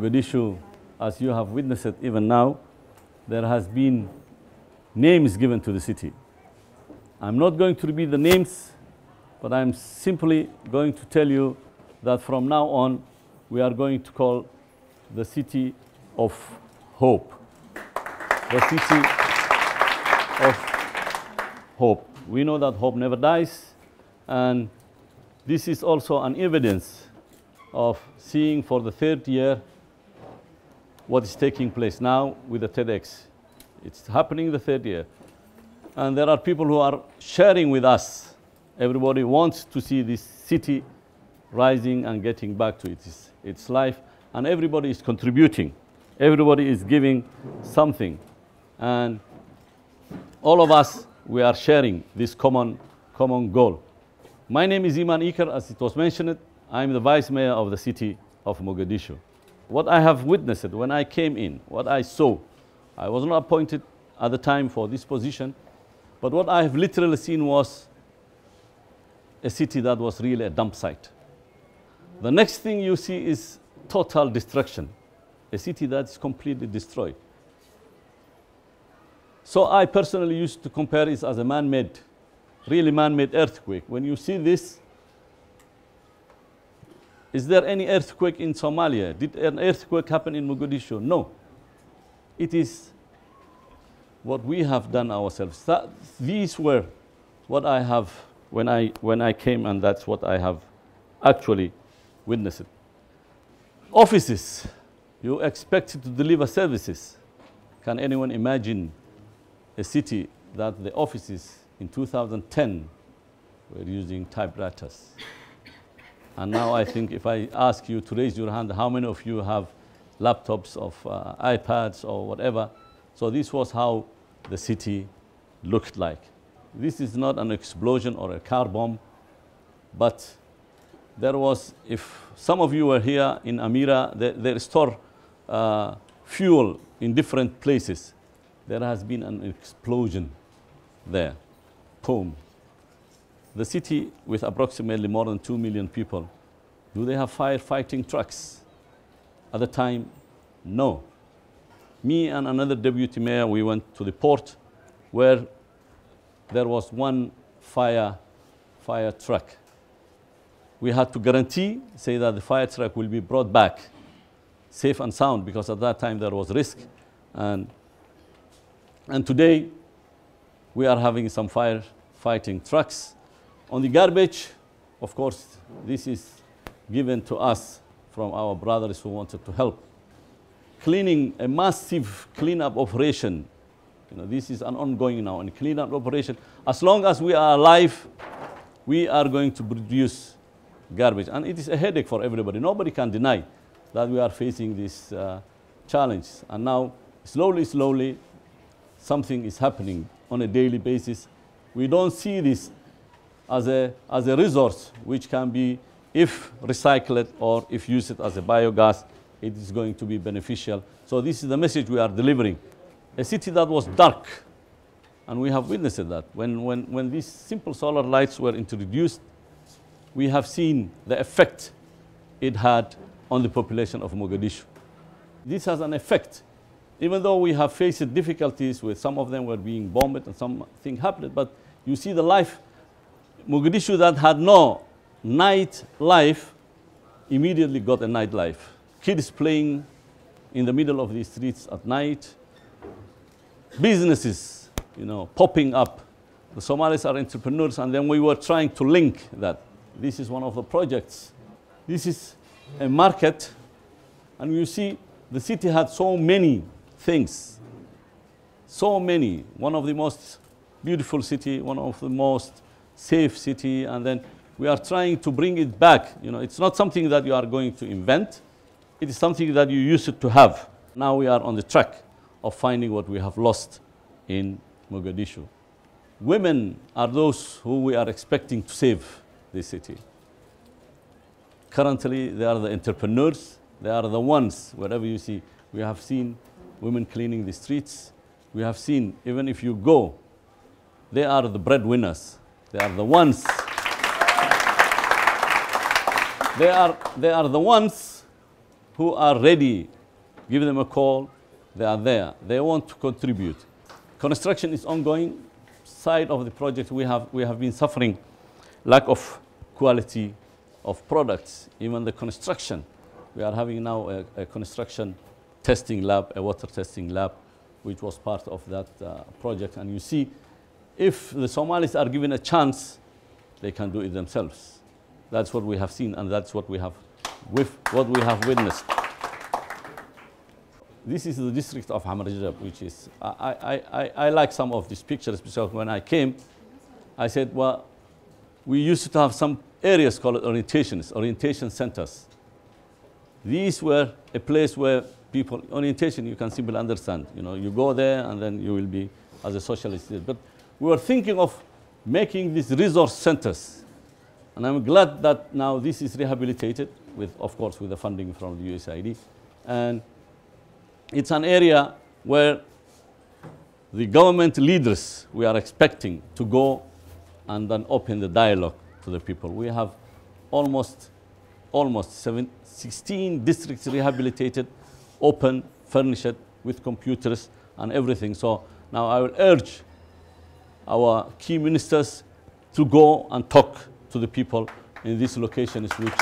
Mogadishu, as you have witnessed it even now, there has been names given to the city. I'm not going to repeat the names, but I'm simply going to tell you that from now on, we are going to call the city of hope. The city of hope. We know that hope never dies, and this is also an evidence of seeing for the third year what is taking place now with the TEDx. It's happening the third year. And there are people who are sharing with us. Everybody wants to see this city rising and getting back to its life. And everybody is contributing. Everybody is giving something. And all of us, we are sharing this common goal. My name is Iman Icar, as it was mentioned. I'm the Vice Mayor of the city of Mogadishu. What I have witnessed when I came in, what I saw, I was not appointed at the time for this position, but what I have literally seen was a city that was really a dump site. The next thing you see is total destruction, a city that is completely destroyed. So I personally used to compare it as a man-made, really man-made earthquake. When you see this, is there any earthquake in Somalia? Did an earthquake happen in Mogadishu? No. It is what we have done ourselves. These were what I have when I came, and that's what I have actually witnessed. Offices, you expect to deliver services. Can anyone imagine a city that the offices in 2010 were using typewriters? And now I think if I ask you to raise your hand, how many of you have laptops of iPads or whatever? So this was how the city looked like. This is not an explosion or a car bomb, but there was, if some of you were here in Amira, they store fuel in different places. There has been an explosion there. Boom. The city with approximately more than 2 million people, do they have firefighting trucks? At the time, no. Me and another deputy mayor, we went to the port where there was one fire truck. We had to guarantee, say that the fire truck will be brought back safe and sound, because at that time there was risk. And today, we are having some firefighting trucks. On the garbage, of course, this is given to us from our brothers who wanted to help. Cleaning, a massive cleanup operation. This is an ongoing now, and cleanup operation. As long as we are alive, we are going to produce garbage. And it is a headache for everybody. Nobody can deny that we are facing this challenge. And now, slowly, something is happening on a daily basis. We don't see this as a resource which can be, if recycled or if used as a biogas, it is going to be beneficial. So this is the message we are delivering. A city that was dark, and we have witnessed that. When these simple solar lights were introduced, we have seen the effect it had on the population of Mogadishu. This has an effect. Even though we have faced difficulties with some of them were being bombed and something happened, but you see the life. Mogadishu that had no night life immediately got a night life. Kids playing in the middle of the streets at night. Businesses, popping up. The Somalis are entrepreneurs, and then we were trying to link that. This is one of the projects. This is a market, and you see the city had so many things. So many. One of the most beautiful city, one of the most safe city, and then we are trying to bring it back. It's not something that you are going to invent. It is something that you used to have. Now we are on the track of finding what we have lost in Mogadishu. Women are those who we are expecting to save this city. Currently, they are the entrepreneurs. They are the ones, wherever you see, we have seen women cleaning the streets. We have seen, even if you go, they are the breadwinners. They are the ones. They are the ones who are ready Give them a call. They are there. They want to contribute. Construction is ongoing. Side of the project, we have been suffering lack of quality of products. Even the construction, we are having now a construction testing lab, a water testing lab, which was part of that project. And you see, if the Somalis are given a chance, they can do it themselves. That's what we have seen, and that's what we have witnessed. This is the district of Hamar Jajab, which is, I like some of these pictures because when I came, I said, well, we used to have some areas called orientation centers. These were a place where people, orientation, you can simply understand. You know, you go there and then you will be as a socialist. But we were thinking of making these resource centers. And I'm glad that now this is rehabilitated, with, of course, with the funding from the USAID. And it's an area where the government leaders, we are expecting to go and then open the dialogue to the people. We have almost 16 districts rehabilitated, open, furnished with computers and everything. So now I will urge our key ministers to go and talk to the people in these locations which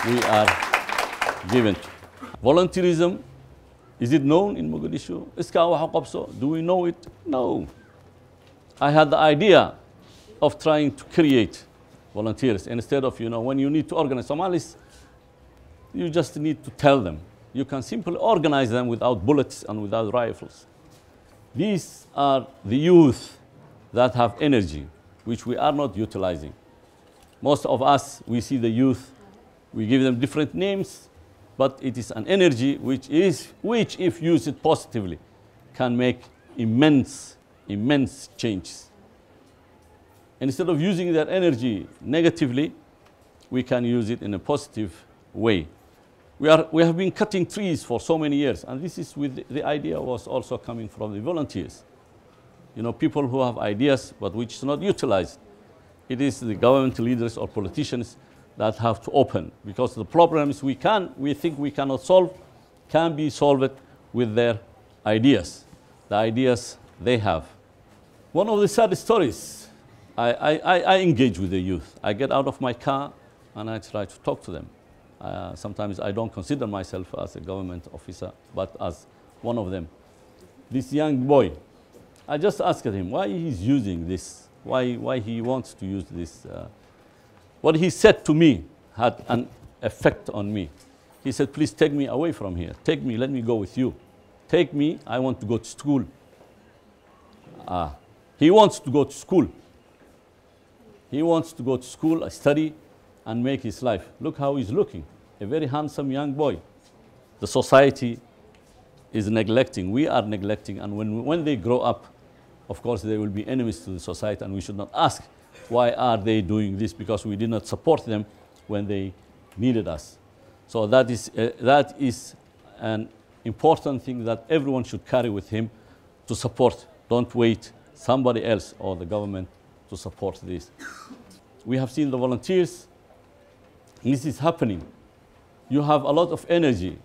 we are given. Volunteerism, is it known in Mogadishu? Do we know it? No. I had the idea of trying to create volunteers instead of, you know, when you need to organize Somalis, you just need to tell them. You can simply organize them without bullets and without rifles. These are the youth that have energy, which we are not utilizing. Most of us, we see the youth, we give them different names, but it is an energy which if used positively, can make immense changes. Instead of using their energy negatively, we can use it in a positive way. We have been cutting trees for so many years, and this is with the idea was also coming from the volunteers. You know, people who have ideas but which is not utilized. It is the government leaders or politicians that have to open, because the problems we think we cannot solve can be solved with their ideas, the ideas they have. One of the sad stories, I engage with the youth. I get out of my car and I try to talk to them. Sometimes I don't consider myself as a government officer, but as one of them. This young boy, I just asked him why he's using this, why he wants to use this. What he said to me had an effect on me. He said, please take me away from here. Take me, let me go with you. Take me, I want to go to school. He wants to go to school. He wants to go to school, study, and make his life. Look how he's looking, a very handsome young boy. The society is neglecting, we are neglecting, and when they grow up, of course, they will be enemies to the society, and we should not ask, why are they doing this? Because we did not support them when they needed us. So that is an important thing that everyone should carry with him to support. Don't wait somebody else or the government to support this. We have seen the volunteers. This is happening. You have a lot of energy.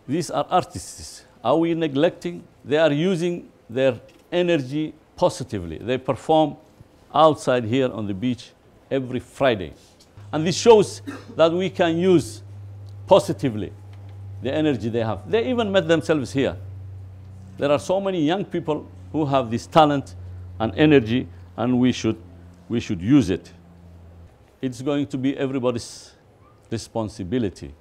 These are artists. Are we neglecting? They are using their energy positively. They perform outside here on the beach every Friday. And this shows that we can use positively the energy they have. They even met themselves here. There are so many young people who have this talent and energy, and we should use it. It's going to be everybody's responsibility.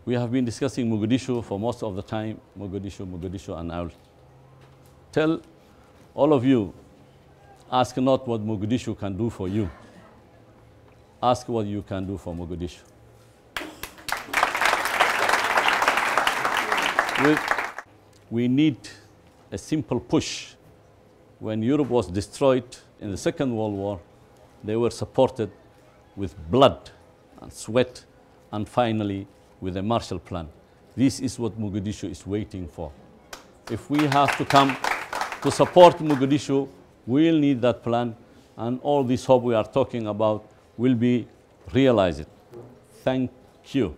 We have been discussing Mogadishu for most of the time, Mogadishu, and I'll tell all of you, ask not what Mogadishu can do for you. Ask what you can do for Mogadishu. We need a simple push. When Europe was destroyed in the Second World War, they were supported with blood and sweat, and finally with a Marshall Plan. This is what Mogadishu is waiting for. If we have to come to support Mogadishu, we'll need that plan, and all this hope we are talking about will be realized. Thank you.